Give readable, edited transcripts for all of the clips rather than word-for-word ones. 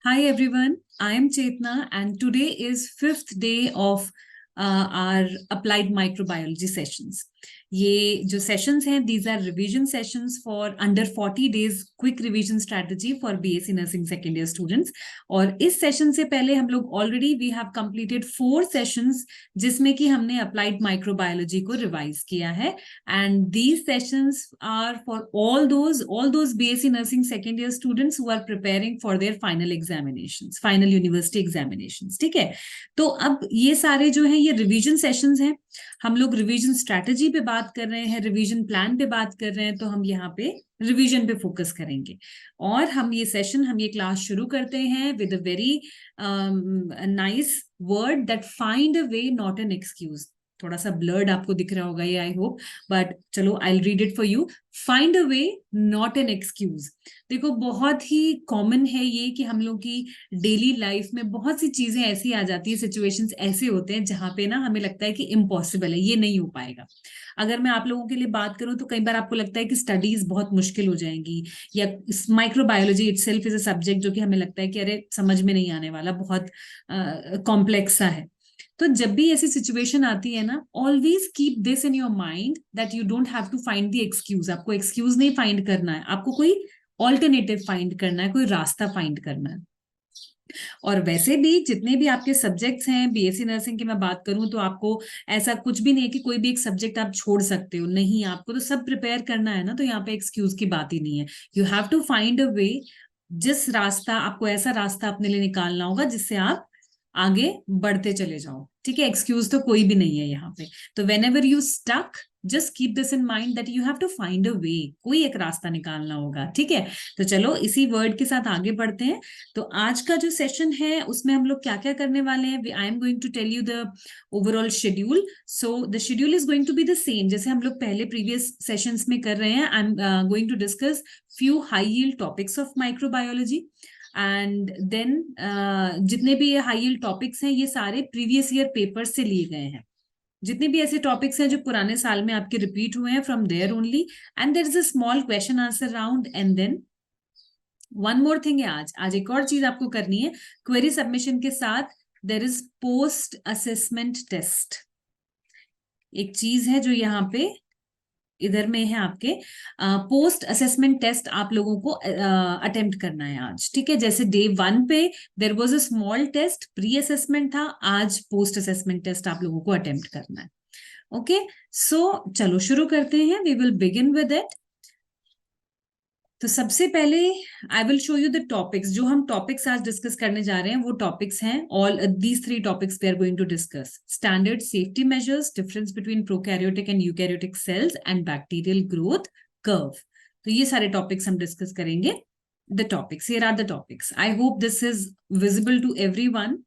Hi everyone, I am Chetna and today is fifth day of our applied microbiology sessions. ये जो sessions हैं, these are revision sessions for under 40 days quick revision strategy for BSc Nursing second year students. और इस session से पहले हम लोग already we have completed 4 sessions जिसमें कि हमने applied microbiology को revise किया है. And these sessions are for all those BSc Nursing second year students who are preparing for their final examinations, final university examinations. ठीक है, तो अब ये सारे जो हैं ये रिवीजन सेशंस हैं. हम लोग रिवीजन स्ट्रैटेजी पे बात कर रहे हैं, रिवीजन प्लान पे बात कर रहे हैं, तो हम यहाँ पे रिवीजन पे फोकस करेंगे. और हम ये क्लास शुरू करते हैं with a very nice word that find a way not an excuse. थोड़ा सा ब्लर्ड आपको दिख रहा होगा ये, आई होप, बट चलो I read it for you. Find a way not an excuse. देखो, बहुत ही कॉमन है ये कि हम लोग की डेली लाइफ में बहुत सी चीजें ऐसी आ जाती है, सिचुएशंस ऐसे होते हैं जहां पे ना हमें लगता है कि इम्पॉसिबल है, ये नहीं हो पाएगा. अगर मैं आप लोगों के लिए बात करूं तो कई बार आपको लगता है कि स्टडीज बहुत मुश्किल हो जाएंगी, या microbiology itself is a subject जो कि हमें लगता है कि अरे समझ में नहीं आने वाला, बहुत कॉम्प्लेक्स सा है. तो जब भी ऐसी सिचुएशन आती है ना, always keep this in your mind that you don't have to find the excuse. आपको एक्सक्यूज नहीं फाइंड करना है, आपको कोई ऑल्टरनेटिव फाइंड करना है, कोई रास्ता फाइंड करना है. और वैसे भी जितने भी आपके सब्जेक्ट्स हैं बीएससी नर्सिंग की मैं बात करूं तो आपको ऐसा कुछ भी नहीं है कि कोई भी एक सब्जेक्ट आप छोड़ सकते हो. नहीं, आपको तो सब प्रिपेयर करना है ना, तो यहाँ पे एक्सक्यूज की बात ही नहीं है. You have to find a way. जिस रास्ता आपको, ऐसा रास्ता अपने लिए निकालना होगा जिससे आप आगे बढ़ते चले जाओ. ठीक है, एक्सक्यूज तो कोई भी नहीं है यहाँ पे. तो whenever you stuck, just keep this in mind that you have to find a way. कोई एक रास्ता निकालना होगा. ठीक है, तो चलो इसी वर्ड के साथ आगे बढ़ते हैं. तो आज का जो सेशन है उसमें हम लोग क्या क्या करने वाले हैं, I am going to tell you the overall schedule. So the schedule is going to be the same जैसे हम लोग पहले प्रीवियस सेशंस में कर रहे हैं. I am going to discuss few high yield topics of microbiology. And then जितने भी ये हाई यील्ड टॉपिक्स हैं ये सारे प्रीवियस ईयर पेपर से लिए गए हैं. जितने भी ऐसे टॉपिक्स हैं जो पुराने साल में आपके रिपीट हुए हैं, from there only. And there is a small question answer round. And then one more thing है, आज एक और चीज आपको करनी है. क्वेरी सबमिशन के साथ there is post assessment test. एक चीज है जो यहाँ पे इधर में है आपके, पोस्ट असेसमेंट टेस्ट आप लोगों को अटेम्प्ट करना है आज. ठीक है, जैसे डे 1 पे there was a small test, pre assessment था, आज पोस्ट असेसमेंट टेस्ट आप लोगों को अटेम्प्ट करना है. ओके, सो चलो शुरू करते हैं. We will begin with it. तो सबसे पहले I will show you the topics. जो हम टॉपिक्स आज डिस्कस करने जा रहे हैं वो टॉपिक्स हैं, all these 3 topics we are going to discuss. Standard safety measures, difference between prokaryotic and eukaryotic cells and bacterial growth curve. तो ये सारे टॉपिक्स हम डिस्कस करेंगे. The topics, here are the topics. I hope this is visible to everyone.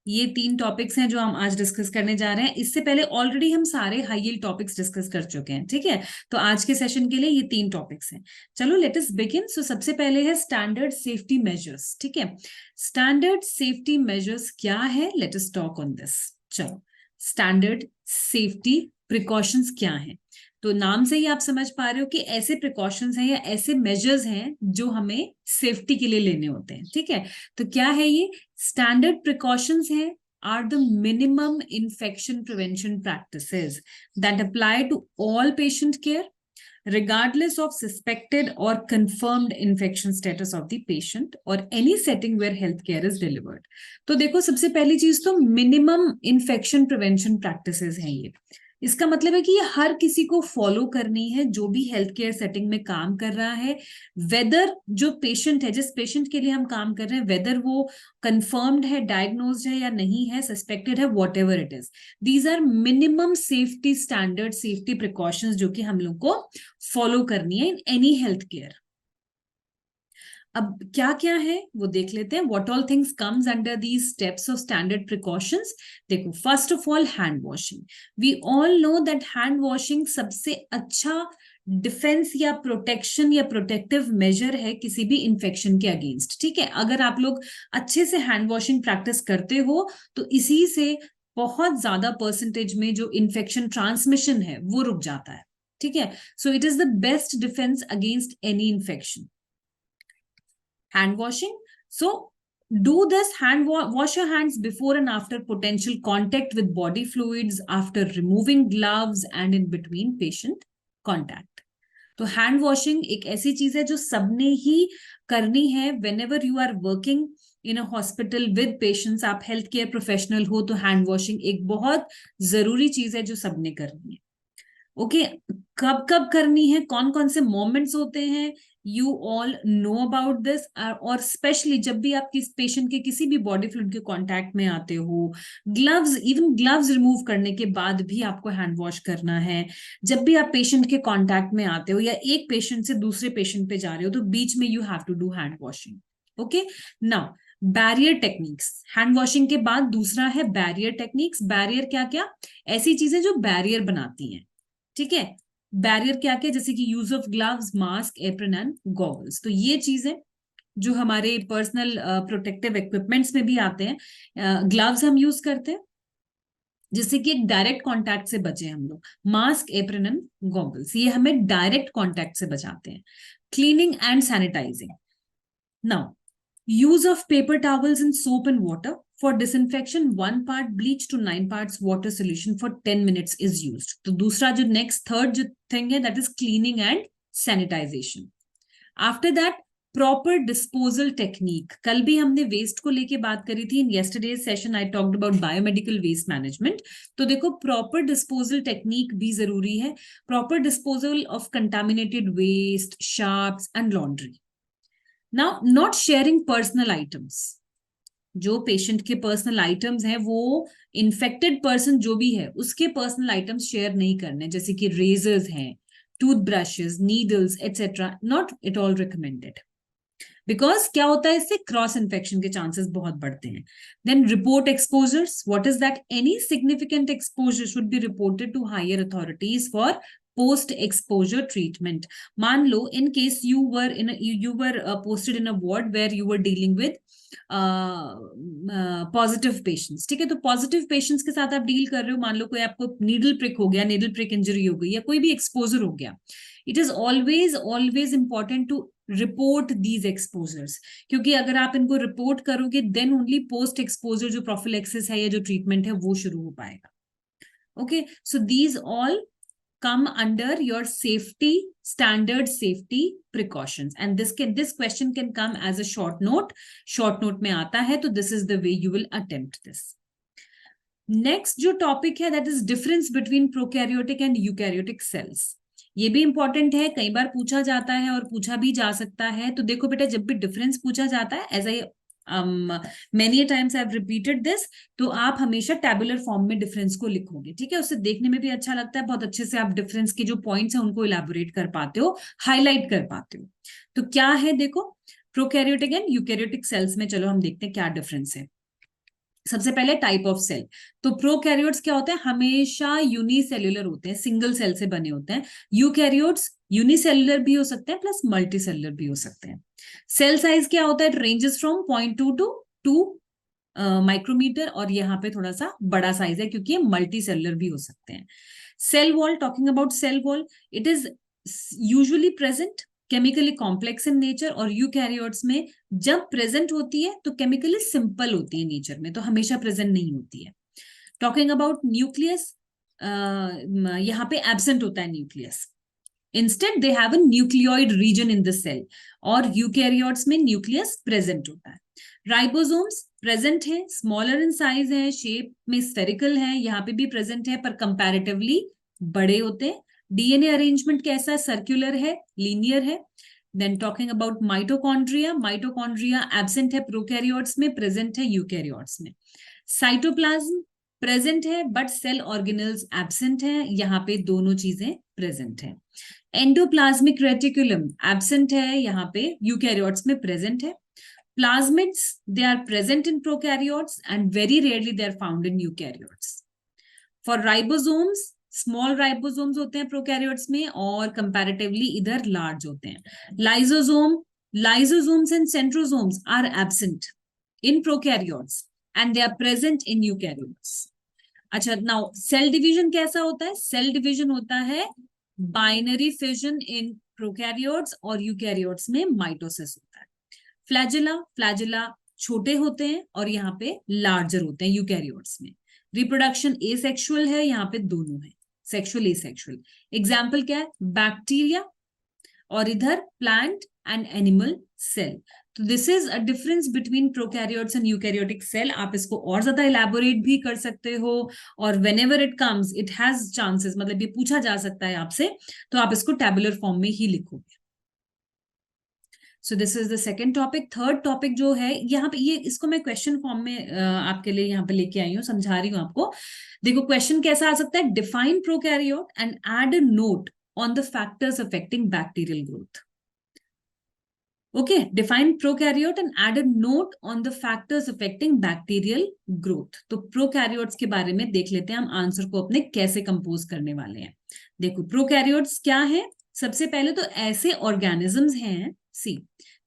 ये 3 topics हैं जो हम आज डिस्कस करने जा रहे हैं. इससे पहले ऑलरेडी हम सारे हाई यील्ड टॉपिक्स डिस्कस कर चुके हैं. ठीक है, तो आज के सेशन के लिए ये 3 टॉपिक्स हैं. चलो लेट अस बिगिन. सो सबसे पहले है स्टैंडर्ड सेफ्टी मेजर्स. ठीक है, स्टैंडर्ड सेफ्टी मेजर्स क्या है, let us talk on this. चलो, स्टैंडर्ड सेफ्टी प्रिकॉशंस क्या है. तो नाम से ही आप समझ पा रहे हो कि ऐसे प्रिकॉशंस हैं या ऐसे मेजर्स हैं जो हमें सेफ्टी के लिए लेने होते हैं. ठीक है, तो क्या है ये स्टैंडर्ड प्रिकॉशंस हैं, are the minimum infection prevention practices that apply to all patient care regardless of suspected or confirmed infection status of the patient or any setting where healthcare is delivered. तो देखो, सबसे पहली चीज तो minimum infection prevention practices हैं ये. इसका मतलब है कि ये हर किसी को फॉलो करनी है जो भी हेल्थ केयर सेटिंग में काम कर रहा है. वेदर जो पेशेंट है, जिस पेशेंट के लिए हम काम कर रहे हैं, वेदर वो कंफर्म्ड है, डायग्नोज्ड है या नहीं है, सस्पेक्टेड है, whatever it is, these are minimum safety standard, safety precautions जो कि हम लोग को फॉलो करनी है इन एनी हेल्थ केयर. अब क्या क्या है वो देख लेते हैं. What all things comes under these steps of standard precautions. देखो, first of all hand washing. We all know that hand washing सबसे अच्छा डिफेंस या प्रोटेक्शन या प्रोटेक्टिव मेजर है किसी भी इंफेक्शन के अगेंस्ट. ठीक है, अगर आप लोग अच्छे से हैंड वॉशिंग प्रैक्टिस करते हो तो इसी से बहुत ज्यादा परसेंटेज में जो इन्फेक्शन ट्रांसमिशन है वो रुक जाता है. ठीक है, so it is the best defence against any infection, hand washing. So Do this wash your hands before and after potential contact with body fluids, after removing gloves and in between patient contact. तो hand washing एक ऐसी चीज है जो सबने ही करनी है whenever you are working in a hospital with patients. आप हेल्थ केयर प्रोफेशनल हो तो हैंड वॉशिंग एक बहुत जरूरी चीज है जो सबने करनी है. ओके कब कब करनी है, कौन कौन से मोमेंट्स होते हैं, you all know about this. और स्पेशली जब भी आप किस पेशेंट के किसी भी बॉडी फ्लूइड के कांटेक्ट में आते हो, ग्लव्स, इवन ग्लव्स रिमूव करने के बाद भी आपको हैंड वॉश करना है. जब भी आप पेशेंट के कांटेक्ट में आते हो या एक पेशेंट से दूसरे पेशेंट पे जा रहे हो तो बीच में you have to do hand washing. Okay now barrier techniques. Hand washing के बाद दूसरा है बैरियर टेक्निक्स. बैरियर क्या क्या, ऐसी चीजें जो बैरियर बनाती हैं. ठीक है, बैरियर क्या क्या, जैसे कि use of gloves, mask, apron and goggles. तो ये चीजें जो हमारे पर्सनल प्रोटेक्टिव इक्विपमेंट्स में भी आते हैं. ग्लव्स हम यूज करते हैं जिससे कि एक डायरेक्ट कांटेक्ट से बचे हम लोग. मास्क, एप्रन एंड गॉगल्स ये हमें डायरेक्ट कांटेक्ट से बचाते हैं. Cleaning and sanitising. Now use of paper towels and soap and water for disinfection. 1 part bleach to 9 parts water solution for 10 minutes is used. तो दूसरा जो next third जो thing है that is cleaning and sanitization. After that proper disposal technique. कल भी हमने waste को लेके बात करी थी. In yesterday's session I talked about biomedical waste management. तो देखो proper disposal technique भी जरूरी है. Proper disposal of contaminated waste, sharps and laundry. Now, not sharing personal items. जो पेशेंट के पर्सनल आइटम्स हैं वो इन्फेक्टेड पर्सन जो भी है उसके पर्सनल आइटम्स शेयर नहीं करने, जैसे कि रेजर्स हैं, toothbrushes, needles etcetera. Not at all recommended, because क्या होता है इससे क्रॉस इन्फेक्शन के चांसेस बहुत बढ़ते हैं. Then report exposures. What is that? Any significant exposure should be reported to higher authorities for post exposure treatment. मान लो in case you were posted in a ward where you were dealing with positive patients. ठीक है, तो positive patients के साथ आप deal कर रहे हो. मान लो कोई आपको नीडल प्रिक हो गया, नीडल प्रिक इंजरी हो गई या कोई भी एक्सपोजर हो गया. It is always important to report these exposures, क्योंकि अगर आप इनको रिपोर्ट करोगे देन ओनली पोस्ट एक्सपोजर जो प्रोफिलैक्सिस है या जो ट्रीटमेंट है वो शुरू हो पाएगा. Okay so these all come under your safety standard safety precautions, and this question can come as a short note में आता है, तो this is the way you will attempt this. Next जो topic है that is difference between prokaryotic and eukaryotic cells. ये भी important है, कई बार पूछा जाता है और पूछा भी जा सकता है. तो देखो बेटा, जब भी डिफरेंस पूछा जाता है, as I many times I've repeated this, तो आप हमेशा टेबुलर फॉर्म में डिफरेंस को लिखोगे. ठीक है, उससे देखने में भी अच्छा लगता है, बहुत अच्छे से आप डिफरेंस के जो पॉइंट्स हैं उनको इलेबोरेट कर पाते हो, हाईलाइट कर पाते हो. तो क्या है देखो, प्रोकैरियोटिक एंड यूकैरियोटिक सेल्स में चलो हम देखते हैं क्या डिफरेंस है. सबसे पहले टाइप ऑफ सेल. तो प्रोकैरियोट्स क्या होते हैं, हमेशा यूनिसेल्युलर होते हैं, सिंगल सेल से बने होते हैं. यूकैरियोट्स यूनिसेल्युलर भी हो सकते हैं प्लस मल्टीसेल्युलर भी हो सकते हैं. सेल साइज क्या होता है, it ranges from 0.2 to 2 micrometre, और यहाँ पे थोड़ा सा बड़ा साइज है क्योंकि ये मल्टीसेल्युलर भी हो सकते हैं. Cell wall, talking about cell wall, it is usually present, chemically complex in nature, और यूकैरियोट्स में जब प्रेजेंट होती है तो केमिकली सिंपल होती है नेचर में, तो हमेशा प्रेजेंट नहीं होती है. टॉकिंग अबाउट न्यूक्लियस, यहाँ पे एब्सेंट होता है nucleus. Instead they have a nucleoid region in the cell, और यूकैरियोट्स में न्यूक्लियस प्रेजेंट होता है. राइबोसोम्स प्रेजेंट है, स्मॉलर इन साइज है, शेप में स्फेरिकल है, यहाँ पे भी प्रेजेंट है पर कंपैरेटिवली बड़े होते हैं. डीएनए अरेंजमेंट कैसा है, सर्कुलर है, लीनियर है. Then talking about mitochondria, mitochondria absent है प्रोकैरियोट्स में, प्रेजेंट है यूकैरियोट्स में. साइटोप्लाज्म प्रेजेंट है बट सेल ऑर्गेनल्स एब्सेंट है, यहाँ पे दोनों चीजें प्रेजेंट है. एंडोप्लाज्मिक रेटिकुलम एब्सेंट है, यहाँ पे यूकैरियोट्स में प्रेजेंट है. Plasmids, they are present in prokaryotes and very rarely they are found in eukaryotes. For ribosomes, small ribosomes होते हैं prokaryotes में और comparatively इधर large होते हैं. Lysosomes and centrosomes are absent in prokaryotes and they are present in eukaryotes. अच्छा, now cell division कैसा होता है? Cell division होता है binary fission in prokaryotes और eukaryotes में mitosis होता है. फ्लैजिला छोटे होते हैं और यहाँ पे लार्जर होते हैं यूकैरियोट्स में। रिप्रोडक्शन एसेक्सुअल है, यहाँ पे दोनों है, सेक्सुअल एसेक्सुअल। एग्जाम्पल क्या है, बैक्टीरिया, और इधर प्लांट एंड एनिमल सेल। तो this is a difference between prokaryotes and eukaryotic cell. आप इसको और ज्यादा इलैबोरेट भी कर सकते हो, और whenever it comes it has chances, मतलब ये पूछा जा सकता है आपसे, तो आप इसको टैबुलर फॉर्म में ही लिखोगे। So this is the second topic. Third topic जो है यहाँ पे, ये इसको मैं क्वेश्चन फॉर्म में आपके लिए यहाँ पे लेके आई हूँ, समझा रही हूँ आपको। देखो क्वेश्चन कैसा आ सकता है, define prokaryote and add a note on the factors affecting bacterial growth. Okay, define prokaryote and add a note on the factors affecting bacterial growth. तो प्रोकैरियोट्स के बारे में देख लेते हैं हम, आंसर को अपने कैसे कंपोज करने वाले हैं। देखो प्रोकैरियोट्स क्या है, सबसे पहले तो ऐसे ऑर्गेनिजम्स हैं, see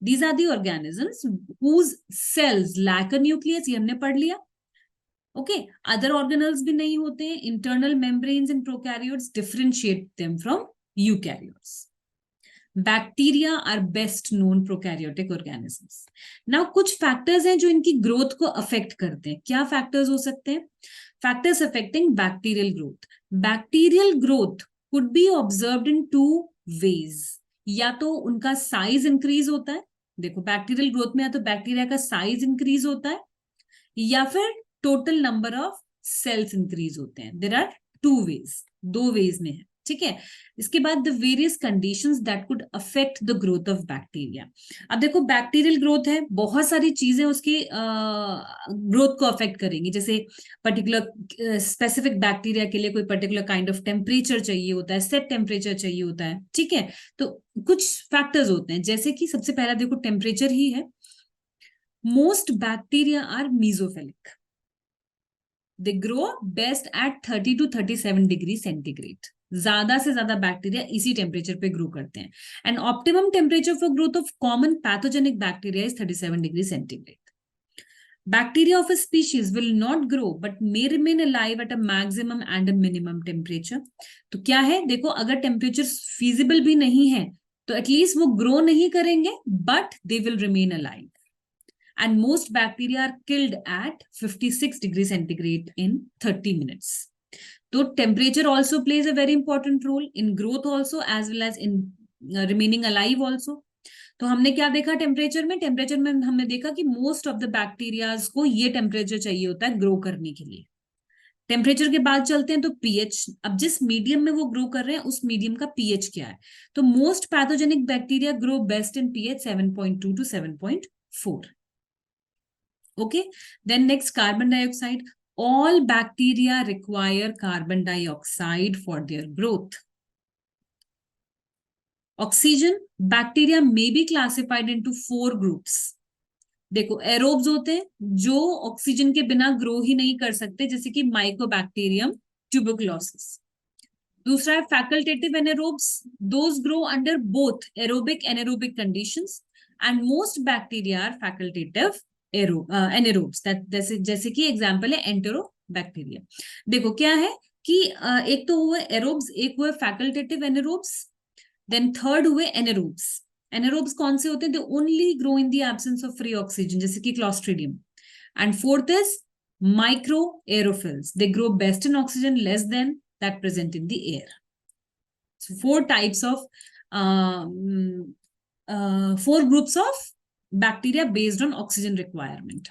these are the organisms whose cells lack a nucleus, ये हमने पढ़ लिया। ओके, अदर ऑर्गेनल्स भी नहीं होते हैं, internal membranes in prokaryotes differentiate them from eukaryotes. Bacteria are best known prokaryotic organisms. Now कुछ फैक्टर्स हैं जो इनकी ग्रोथ को अफेक्ट करते हैं। क्या फैक्टर्स हो सकते हैं, factors affecting bacterial growth. Bacterial growth could be observed in two ways, या तो उनका साइज इंक्रीज होता है, देखो बैक्टीरियल ग्रोथ में या तो बैक्टीरिया का साइज इंक्रीज होता है, या फिर total number of cells increase होते हैं। देयर आर टू वेज, दो वेज में है, ठीक है। इसके बाद the various conditions that could affect the growth of bacteria. अब देखो बैक्टीरियल ग्रोथ है, बहुत सारी चीजें उसकी ग्रोथ को अफेक्ट करेंगी, जैसे पर्टिकुलर स्पेसिफिक बैक्टीरिया के लिए कोई पर्टिकुलर काइंड ऑफ टेम्परेचर चाहिए होता है, सेट टेम्परेचर चाहिए होता है, ठीक है। तो कुछ फैक्टर्स होते हैं, जैसे कि सबसे पहला देखो टेम्परेचर ही है। Most bacteria are mesophilic, they grow best at 30 to 37 degree centigrade. ज्यादा से ज्यादा बैक्टीरिया इसी टेम्परेचर पे ग्रो करते हैं, and optimum temperature for growth of common pathogenic bacteria is 37 degree centigrade. Bacteria of a species will not grow but may remain alive at a maximum and a minimum temperature. तो क्या है, देखो अगर temperature feasible भी नहीं है तो at least वो ग्रो नहीं करेंगे, but they will remain alive. And most bacteria are killed at 56 degrees centigrade in 30 minutes. So temperature also plays a very important role in growth also, as well as in remaining alive also. तो हमने क्या देखा temperature में, temperature में हमने देखा कि most of the bacterias को ये टेम्परेचर चाहिए होता है ग्रो करने के लिए। टेम्परेचर के बाद चलते हैं तो पीएच, अब जिस मीडियम में वो ग्रो कर रहे हैं उस मीडियम का पीएच क्या है। तो most pathogenic bacteria grow best in pH 7.2 to 7.4. Okay, then next carbon dioxide. All bacteria require carbon dioxide for their growth. Oxygen, bacteria may be classified into 4 groups. देखो aerobes होते हैं जो oxygen के बिना grow ही नहीं कर सकते, जैसे कि माइकोबैक्टीरियम ट्यूबरकुलोसिस। दूसरा है facultative anaerobes, those grow under both aerobic anaerobic conditions, and most bacteria are facultative anaerobes. जैसे कि एग्जांपल है एंटेरोबैक्टीरिया। देखो क्या है कि एक तो हुए एरोब्स, एक हुए फैकल्टेटिव एनारोब्स, देन थर्ड हुए एनारोब्स। एनारोब्स कौन से होते हैं, they only grow in the absence of free oxygen, जैसे कि Clostridium. And fourth is microaerophiles, they grow best in oxygen less than that present in the air. So 4 types of 4 groups of bacteria based on oxygen requirement.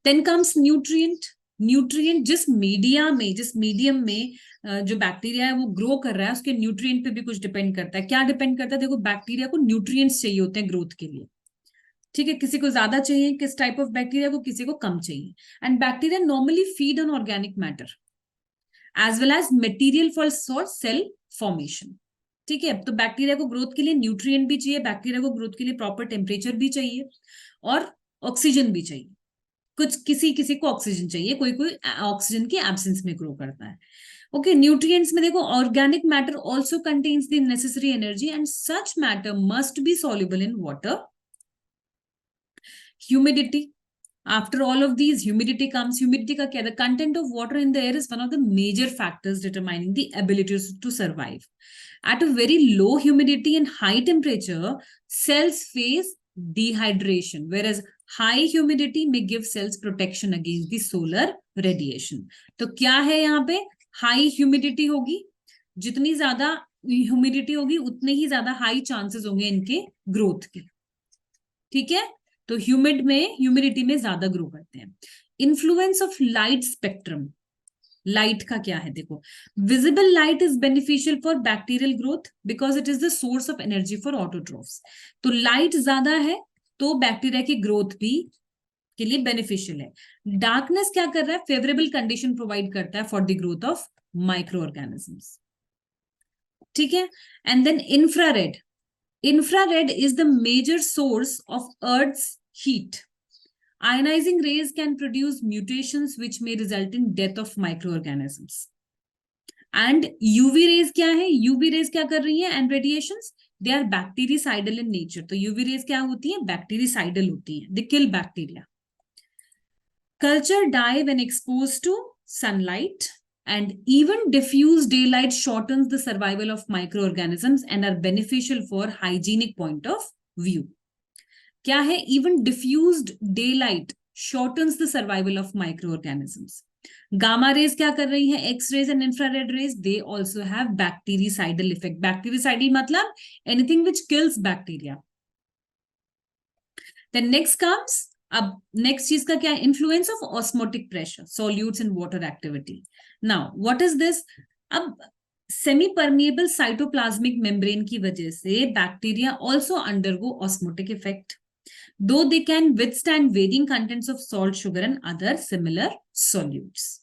Then comes nutrient. Nutrient, जिस medium में जो bacteria है वो grow कर रहा है उसके nutrient पे भी कुछ डिपेंड करता है। क्या डिपेंड करता है, देखो बैक्टीरिया को न्यूट्रिएंट्स चाहिए होते हैं ग्रोथ के लिए, ठीक है। किसी को ज्यादा चाहिए, किस टाइप ऑफ बैक्टीरिया को, किसी को कम चाहिए। And bacteria normally feed on organic matter as well as material for cell formation, ठीक है। तो बैक्टीरिया को ग्रोथ के लिए न्यूट्रिएंट भी चाहिए, बैक्टीरिया को ग्रोथ के लिए प्रॉपर टेम्परेचर भी चाहिए और ऑक्सीजन भी चाहिए। किसी को ऑक्सीजन चाहिए, कोई ऑक्सीजन की एब्सेंस में ग्रो करता है। ओके, न्यूट्रिएंट्स में देखो organic matter also contains the necessary energy and such matter must be soluble in water. Humidity, after all of these, humidity comes. Humidity का क्या है, the content of water in the air is one of the major factors determining the ability to survive. At a very low humidity and high temperature, cells face dehydration, whereas high humidity में give cells protection against the solar radiation. तो क्या है यहाँ पे, high humidity होगी, जितनी ज्यादा humidity होगी उतने ही ज्यादा हाई चांसेस होंगे इनके ग्रोथ के, ठीक है। तो ह्यूमिडिटी में ज्यादा ग्रो करते हैं। Influence of light spectrum, light का क्या है, देखो visible light is beneficial for bacterial growth because it is the source of energy for autotrophs. तो लाइट ज्यादा है तो बैक्टीरिया की ग्रोथ भी के लिए बेनिफिशियल है। डार्कनेस क्या कर रहा है, फेवरेबल कंडीशन प्रोवाइड करता है for the growth of micro organisms, ठीक है। And then infrared, infrared is the major source of Earth's heat. Ionizing rays can produce mutations which may result in death of microorganisms. And UV rays क्या है, UV rays क्या कर रही हैं, and radiations they are bactericidal in nature. तो UV rays क्या होती हैं, bactericidal होती हैं, they kill bacteria. Culture die when exposed to sunlight. And even diffuse daylight shortens the survival of microorganisms and are beneficial for hygienic point of view. क्या है, even diffused daylight shortens the survival of microorganisms. Gamma rays क्या कर रही हैं, X rays and infrared rays, they also have bactericidal effect. Bactericidal मतलब anything which kills bacteria. Then next comes, अब next चीज का क्या है, influence of osmotic pressure, solutes in water activity. Now what is this, अब semipermeable cytoplasmic membrane की वजह से bacteria also undergo osmotic effect, though they can withstand varying contents of salt, sugar and other similar solutes.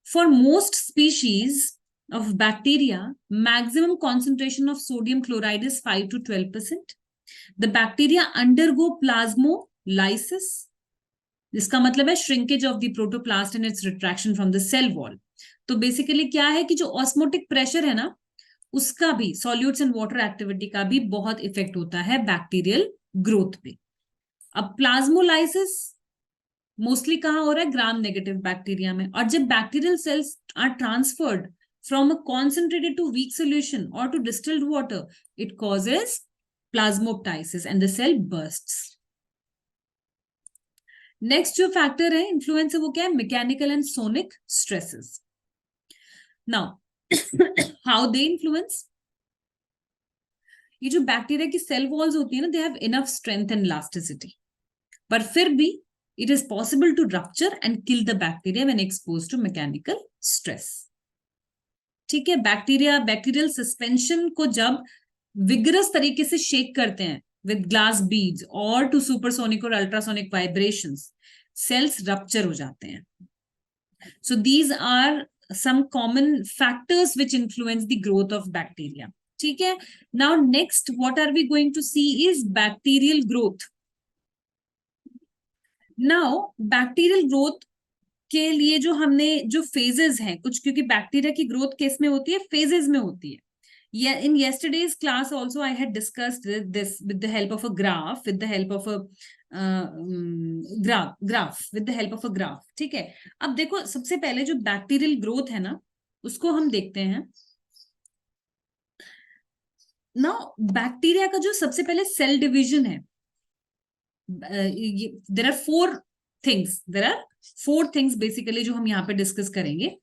For most species of bacteria, maximum concentration of sodium chloride is 5 to 12%. The bacteria undergo plasmolysis, जिसका मतलब है shrinkage of the protoplast and its retraction from the cell wall. तो basically क्या है कि जो osmotic pressure है ना, उसका भी, सॉल्यूट्स एंड वाटर एक्टिविटी का भी बहुत इफेक्ट होता है बैक्टीरियल ग्रोथ पे। अब प्लाज्मोलाइसिस मोस्टली कहाँ हो रहा है, ग्राम नेगेटिव बैक्टीरिया में। और जब bacterial cells are transferred from a concentrated to weak solution or to distilled water, it causes plasmoptosis and the cell bursts. Next जो factor है influence है वो क्या है, mechanical and sonic stresses. Now how they influence, ये जो bacteria की cell walls होती है ना, they have enough strength and elasticity, पर फिर भी it is possible to rupture and kill the bacteria when exposed to mechanical stress. ठीक है, बैक्टीरियल सस्पेंशन को जब विगरस तरीके से शेक करते हैं विद ग्लास बीड्स और टू सुपरसोनिक और अल्ट्रासोनिक वाइब्रेशंस, सेल्स रप्चर हो जाते हैं। So these are some common factors which influence the growth of bacteria, ठीक है। Now next what are we going to see is bacterial growth. Now bacterial growth के लिए जो हमने जो फेजेस हैं कुछ, क्योंकि बैक्टीरिया की ग्रोथ किस में होती है, फेजेस में होती है। इन yesterday's class also I had discussed this with the help of a graph, with the help of a graph with the help of a graph, ठीक है। अब देखो सबसे पहले जो बैक्टीरियल ग्रोथ है ना, उसको हम देखते हैं ना। बैक्टीरिया का जो सबसे पहले सेल डिवीजन है, there are four things basically जो हम यहाँ पे डिस्कस करेंगे।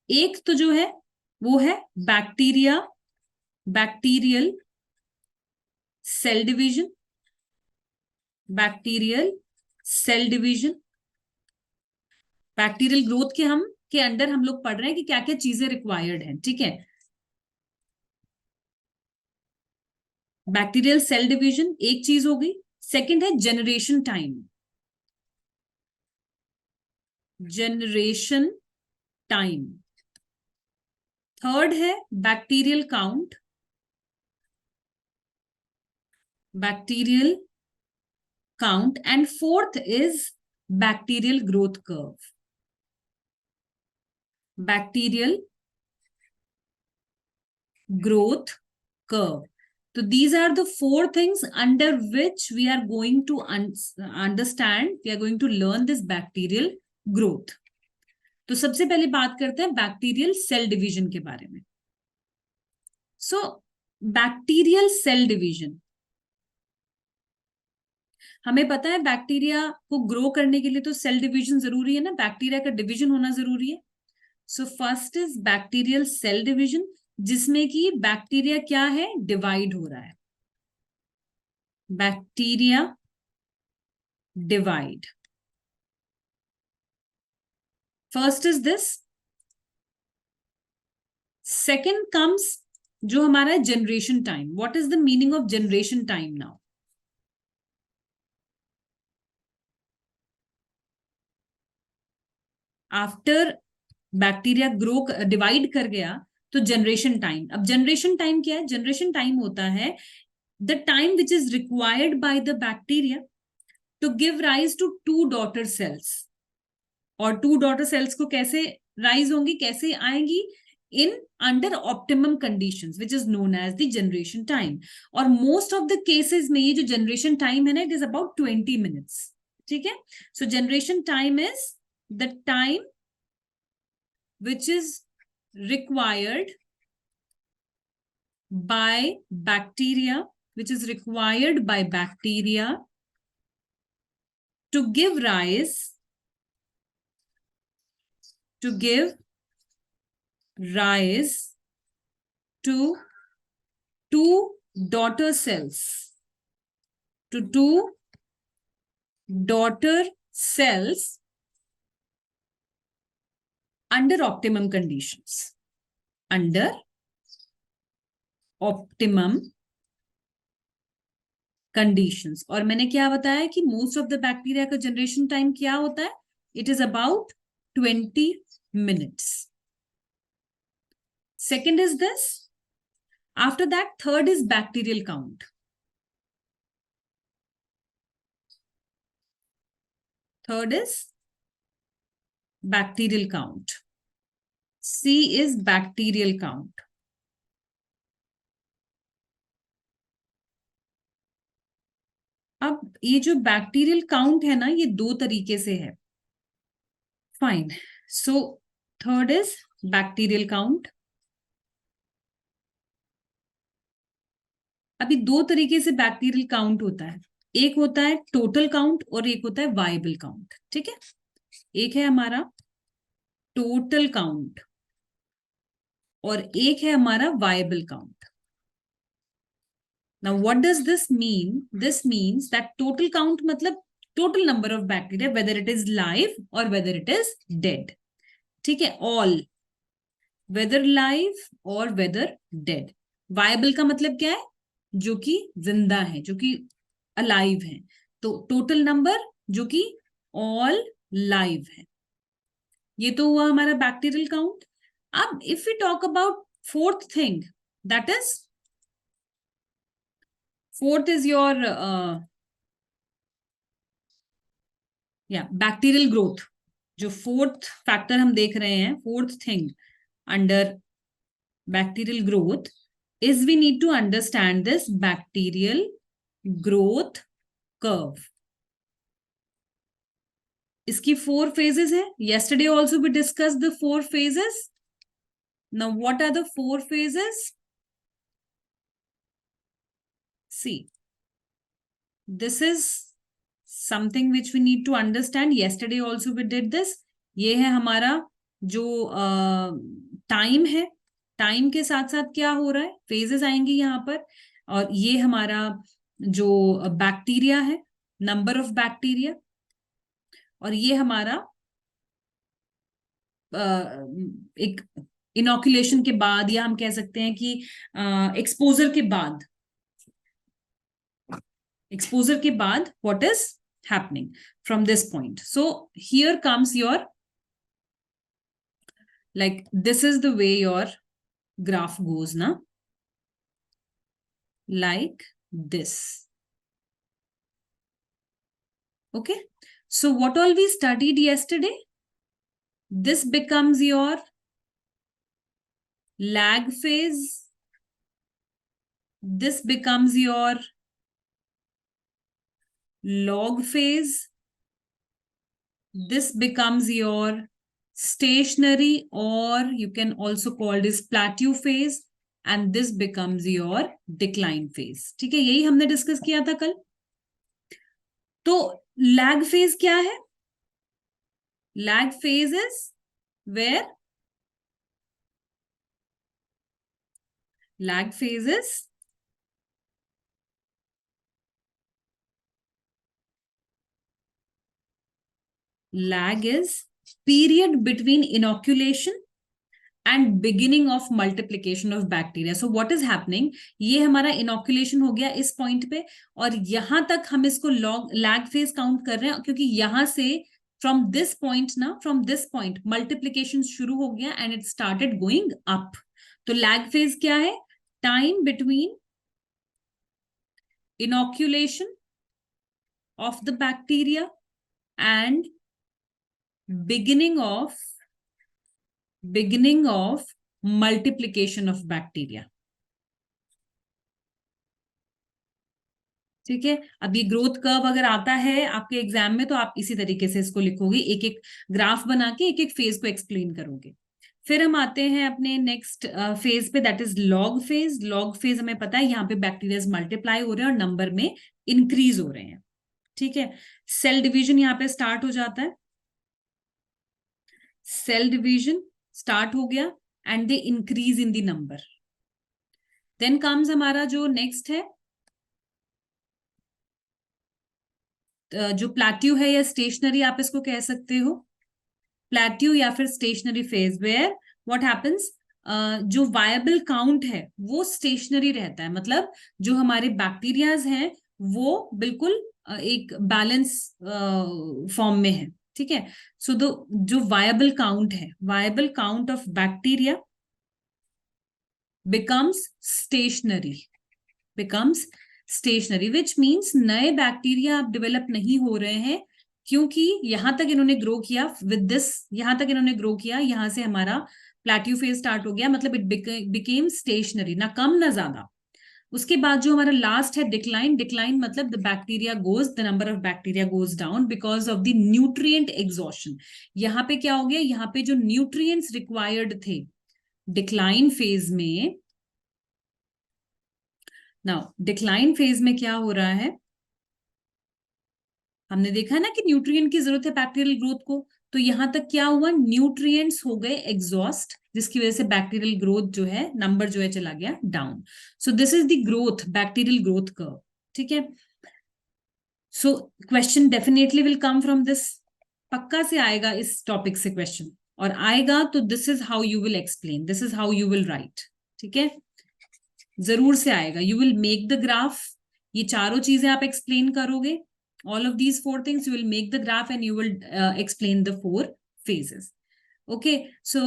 एक तो जो है वो है bacterial cell division, bacterial growth के अंदर हम लोग पढ़ रहे हैं कि क्या क्या चीजें रिक्वायर्ड हैं, ठीक है। बैक्टीरियल सेल डिवीजन एक चीज हो गई। सेकंड है जनरेशन टाइम। थर्ड है bacterial count and fourth is bacterial growth curve. So these are the four things under which we are going to understand, we are going to learn this bacterial growth. तो सबसे पहले बात करते हैं bacterial cell division के बारे में। सो bacterial cell division, हमें पता है बैक्टीरिया को ग्रो करने के लिए तो सेल डिवीजन जरूरी है ना, बैक्टीरिया का डिवीजन होना जरूरी है. So first is bacterial cell division, जिसमें कि बैक्टीरिया क्या है, डिवाइड हो रहा है. Bacteria divide. First is this. Second comes जो हमारा generation time. What is the meaning of generation time now? After bacteria grow divide कर गया तो जनरेशन टाइम. अब जनरेशन टाइम क्या है? जनरेशन टाइम होता है the time which is required by the bacteria to give rise to two daughter sales. और two daughter cells को कैसे राइज होंगी, कैसे आएंगी? In under optimum conditions which is known as the generation time. और most of the cases में ये जो जनरेशन टाइम है ना, इट इज अबाउट 20 मिनट्स. ठीक है. सो generation time is the time which is required by bacteria, which is required by bacteria to give rise to two daughter cells, to two daughter cells under optimum conditions. Under optimum conditions. और मैंने क्या बताया कि most of the bacteria का generation time क्या होता है? It is about 20 minutes. Second is this. After that, third is bacterial count. Third is bacterial count. C is bacterial count. अब ये जो बैक्टीरियल काउंट है ना, ये दो तरीके से है. Fine. So third is bacterial count. अभी दो तरीके से बैक्टीरियल काउंट होता है. एक होता है टोटल काउंट और एक होता है वायबल काउंट. ठीक है. एक है हमारा टोटल काउंट और एक है हमारा viable count. Now, what does this mean? This means that total count मतलब total number of bacteria, whether it is live or whether it is dead. ठीक है. all, whether live or whether dead. Viable का मतलब क्या है? जो कि जिंदा है, जो कि alive है. तो total number जो कि all live है. ये तो हुआ हमारा बैक्टीरियल काउंट. अब if we talk about fourth thing, that is fourth is your bacterial growth. जो fourth factor हम देख रहे हैं, fourth thing under bacterial growth is we need to understand this bacterial growth curve. इसकी 4 phases है. Yesterday also we discussed the 4 phases. Now what are the 4 phases? See, this is something which we need to understand. Yesterday also we did this. ये है हमारा जो time है. Time के साथ साथ क्या हो रहा है, फेजेस आएंगे यहाँ पर. और ये हमारा जो बैक्टीरिया है, नंबर ऑफ बैक्टीरिया. और ये हमारा एक इनोकुलेशन के बाद, या हम कह सकते हैं कि एक्सपोजर के बाद. Exposure के बाद what is happening from this point. So here comes your, like this is the way your graph goes na, like this. Okay. So what all we studied yesterday, this becomes your lag phase. This becomes your log phase. This becomes your stationary, or you can also call this plateau phase, and this becomes your decline phase. ठीक है. यही हमने discuss किया था कल. तो lag phase क्या है? Lag phase is where lag phase is lag is period between inoculation and beginning of multiplication of bacteria. So what is happening, ये हमारा इनोकुलेशन हो गया इस पॉइंट पे, और यहां तक हम इसको लैग फेज काउंट कर रहे हैं, क्योंकि यहां से फ्रॉम दिस पॉइंट ना, फ्रॉम दिस पॉइंट मल्टीप्लीकेशन शुरू हो गया and it started going up. तो लैग फेज क्या है? Time between inoculation of the bacteria and beginning of multiplication of bacteria. ठीक है. अब ये ग्रोथ कर्व अगर आता है आपके एग्जाम में तो आप इसी तरीके से इसको लिखोगे, एक एक ग्राफ बना के एक एक फेज को एक्सप्लेन करोगे. फिर हम आते हैं अपने नेक्स्ट फेज पे, that is log phase. Log phase हमें पता है यहाँ पे बैक्टीरिया मल्टीप्लाई हो रहे हैं और नंबर में इंक्रीज हो रहे हैं. ठीक है. सेल डिवीजन यहाँ पे स्टार्ट हो जाता है, सेल डिवीजन स्टार्ट हो गया and they increase in the number. Then comes हमारा जो नेक्स्ट है, जो प्लेट्यू है या स्टेशनरी आप इसको कह सकते हो, प्लेट्यू या फिर stationary phase, where what happens, जो वायबल काउंट है वो स्टेशनरी रहता है. मतलब जो हमारे बैक्टीरियाज हैं वो बिल्कुल एक बैलेंस फॉर्म में है. ठीक है. सो जो वायबल काउंट है, viable count of bacteria becomes stationary, becomes stationary, which means नए बैक्टीरिया अब डेवलप नहीं हो रहे हैं, क्योंकि यहां तक इन्होंने ग्रो किया विद दिस, यहां तक इन्होंने ग्रो किया, यहां से हमारा प्लेट्यू फेज स्टार्ट हो गया. मतलब इट बिकेम स्टेशनरी, ना कम ना ज्यादा. उसके बाद जो हमारा लास्ट है डिक्लाइन. डिक्लाइन मतलब the bacteria goes, the number of bacteria goes down because of the nutrient exhaustion. यहाँ पे क्या हो गया, यहाँ पे जो न्यूट्रिएंट्स रिक्वायर्ड थे डिक्लाइन फेज में, नाउ डिक्लाइन फेज में क्या हो रहा है, हमने देखा ना कि न्यूट्रिएंट की जरूरत है बैक्टीरियल ग्रोथ को. तो यहां तक क्या हुआ, न्यूट्रिएंट्स हो गए एग्जॉस्ट, जिसकी वजह से बैक्टीरियल ग्रोथ जो है, नंबर जो है चला गया down. So this is the growth, bacterial growth curve. ठीक है. So question definitely will come from this, पक्का से आएगा इस टॉपिक से क्वेश्चन, और आएगा तो this is how you will explain, this is how you will write. ठीक है, जरूर से आएगा. You will make the graph, ये चारों चीजें आप एक्सप्लेन करोगे. All of these four things you will make the graph and you will explain the four phases. Okay, so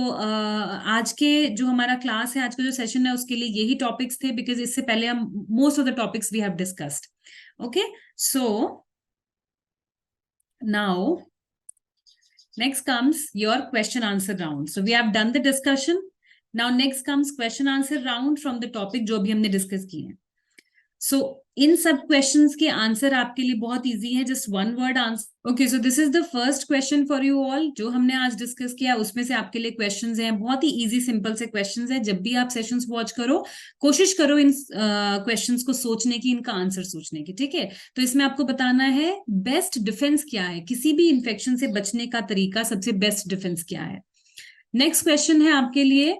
आज के जो हमारा क्लास है, आज का जो सेशन है, उसके लिए यही टॉपिक्स थे, बिकॉज इससे पहले हम most of the topics we have discussed. Okay, so now next comes your question answer round. So we have done the discussion. Now next comes question answer round from the topic जो भी हमने discuss किए हैं. सो इन सब questions के answer आपके लिए बहुत इजी है, just one word answer. Okay, so this is the first question for you all जो हमने आज डिस्कस किया. उसमें से आपके लिए क्वेश्चंस हैं, बहुत ही इजी सिंपल से क्वेश्चंस हैं. जब भी आप सेशंस वॉच करो, कोशिश करो इन क्वेश्चंस को सोचने की, इनका आंसर सोचने की. ठीक है. तो इसमें आपको बताना है बेस्ट डिफेंस क्या है, किसी भी इंफेक्शन से बचने का तरीका, सबसे बेस्ट डिफेंस क्या है. नेक्स्ट क्वेश्चन है आपके लिए,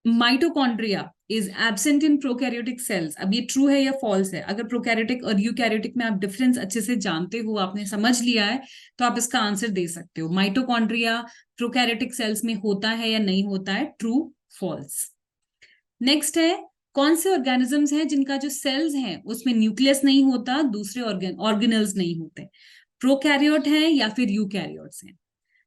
mitochondria is absent in prokaryotic cells. अब ये ट्रू है या फॉल्स है? अगर प्रोकैरियोटिक और यूकैरियोटिक में आप डिफरेंस अच्छे से जानते हो, आपने समझ लिया है, तो आप इसका आंसर दे सकते हो. माइटोकॉन्ड्रिया प्रोकैरियोटिक सेल्स में होता है या नहीं होता है, ट्रू फॉल्स. नेक्स्ट है, कौन से ऑर्गेनिजम्स हैं जिनका जो सेल्स हैं उसमें न्यूक्लियस नहीं होता, दूसरे ऑर्गेनल्स नहीं होते, प्रोकैरियोट है या फिर यूकैरियोट्स हैं.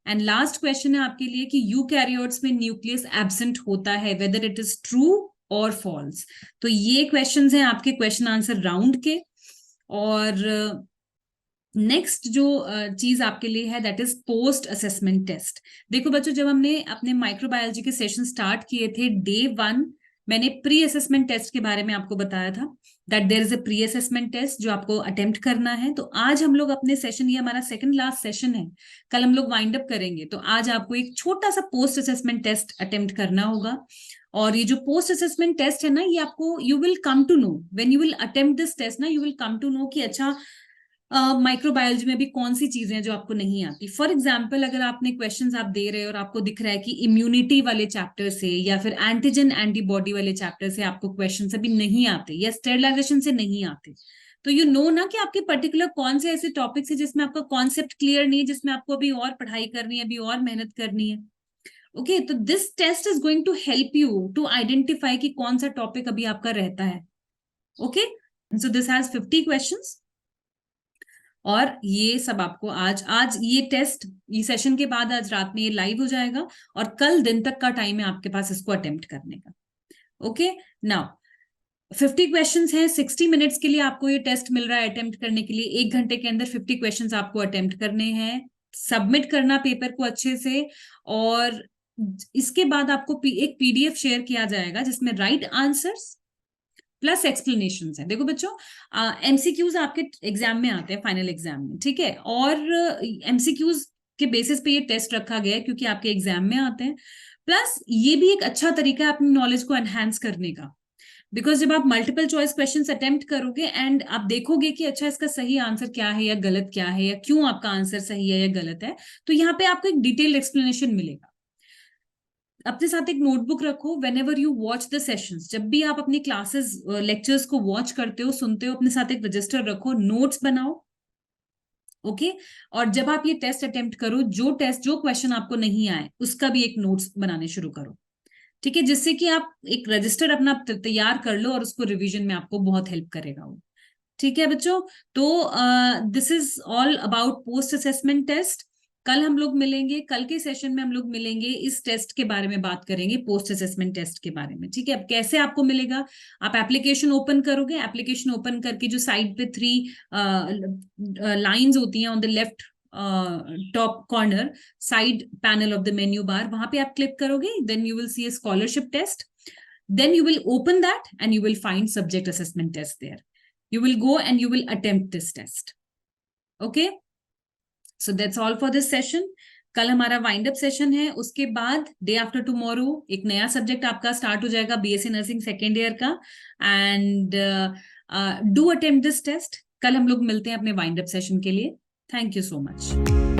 एंड लास्ट क्वेश्चन है आपके लिए कि यूकैरियोट्स में न्यूक्लियस एब्सेंट होता है, वेदर इट इज ट्रू और फॉल्स. तो ये क्वेश्चंस हैं आपके क्वेश्चन आंसर राउंड के. और नेक्स्ट जो चीज आपके लिए है, that is post assessment test. देखो बच्चों, जब हमने अपने माइक्रोबायोलॉजी के सेशन स्टार्ट किए थे, डे 1 मैंने प्री असेसमेंट टेस्ट के बारे में आपको बताया था, that there is a pre assessment test जो आपको अटेम्प्ट करना है. तो आज हम लोग अपने सेशन, ये हमारा सेकंड लास्ट सेशन है, कल हम लोग वाइंड अप करेंगे, तो आज आपको एक छोटा सा पोस्ट असेसमेंट टेस्ट अटेम्प्ट करना होगा. और ये जो पोस्ट असेसमेंट टेस्ट है ना, ये आपको, you will come to know when you will attempt this test ना, you will come to know कि अच्छा माइक्रोबायोलॉजी में भी कौन सी चीजें हैं जो आपको नहीं आती। फॉर एग्जाम्पल, अगर आपने क्वेश्चंस आप दे रहे हो और आपको दिख रहा है कि इम्यूनिटी वाले चैप्टर से या फिर एंटीजन एंटीबॉडी वाले चैप्टर से आपको क्वेश्चंस अभी नहीं आते या स्टेरिलाइजेशन से नहीं आते, तो यू नो ना कि आपके पर्टिकुलर कौन से ऐसे टॉपिक्स है जिसमें आपका कॉन्सेप्ट क्लियर नहीं है, जिसमें आपको अभी और पढ़ाई करनी है, अभी और मेहनत करनी है। ओके, तो this test is going to help you to identify कि कौन सा टॉपिक अभी आपका रहता है। Okay, so this has 50 questions और ये सब आपको आज आज ये टेस्ट, ये सेशन के बाद आज रात में ये लाइव हो जाएगा और कल दिन तक का टाइम है आपके पास इसको अटेम्प्ट करने का। ओके, नाउ 50 क्वेश्चंस हैं, 60 मिनट्स के लिए आपको ये टेस्ट मिल रहा है अटेम्प्ट करने के लिए। 1 घंटे के अंदर 50 क्वेश्चंस आपको अटेम्प्ट करने हैं, सबमिट करना पेपर को अच्छे से, और इसके बाद आपको एक पीडीएफ शेयर किया जाएगा जिसमें राइट आंसर्स प्लस एक्सप्लेनेशन है। देखो बच्चों, एमसीक्यूज आपके एग्जाम में आते हैं, फाइनल एग्जाम में, ठीक है, और एमसीक्यूज के बेसिस पे ये टेस्ट रखा गया है क्योंकि आपके एग्जाम में आते हैं। प्लस ये भी एक अच्छा तरीका है अपनी नॉलेज को एनहांस करने का, बिकॉज जब आप मल्टीपल चॉइस क्वेश्चंस अटेम्प्ट करोगे एंड आप देखोगे कि अच्छा इसका सही आंसर क्या है या गलत क्या है, या क्यों आपका आंसर सही है या गलत है, तो यहाँ पे आपको एक डिटेल्ड एक्सप्लेनेशन मिलेगा। अपने साथ एक नोटबुक रखो, when ever you watch the sessions, जब भी आप अपनी क्लासेस लेक्चर्स को वॉच करते हो, सुनते हो, अपने साथ एक रजिस्टर रखो, नोट्स बनाओ। ओके, और जब आप ये टेस्ट अटेम्प्ट करो, जो क्वेश्चन आपको नहीं आए उसका भी एक नोट्स बनाने शुरू करो, ठीक है, जिससे कि आप एक रजिस्टर अपना तैयार कर लो और उसको रिवीजन में आपको बहुत हेल्प करेगा वो। ठीक है बच्चों, तो this is all about post assessment test. कल हम लोग मिलेंगे, कल के सेशन में हम लोग मिलेंगे, इस टेस्ट के बारे में बात करेंगे, पोस्ट असेसमेंट टेस्ट के बारे में। ठीक है, अब कैसे आपको मिलेगा, आप एप्लीकेशन ओपन करोगे, एप्लीकेशन ओपन करके जो साइड पे 3 लाइंस होती हैं on the left top corner side panel of the menu bar, वहां पे आप क्लिक करोगे, then you will see a scholarship test, then you will open that and you will find subject assessment test there. You will go and you will attempt this test. Okay, so that's all for this session. कल हमारा wind up session है, उसके बाद day after tomorrow एक नया subject आपका start हो जाएगा, बीएससी नर्सिंग सेकेंड ईयर का, and do attempt this test. कल हम लोग मिलते हैं अपने वाइंड अप सेशन के लिए। Thank you so much.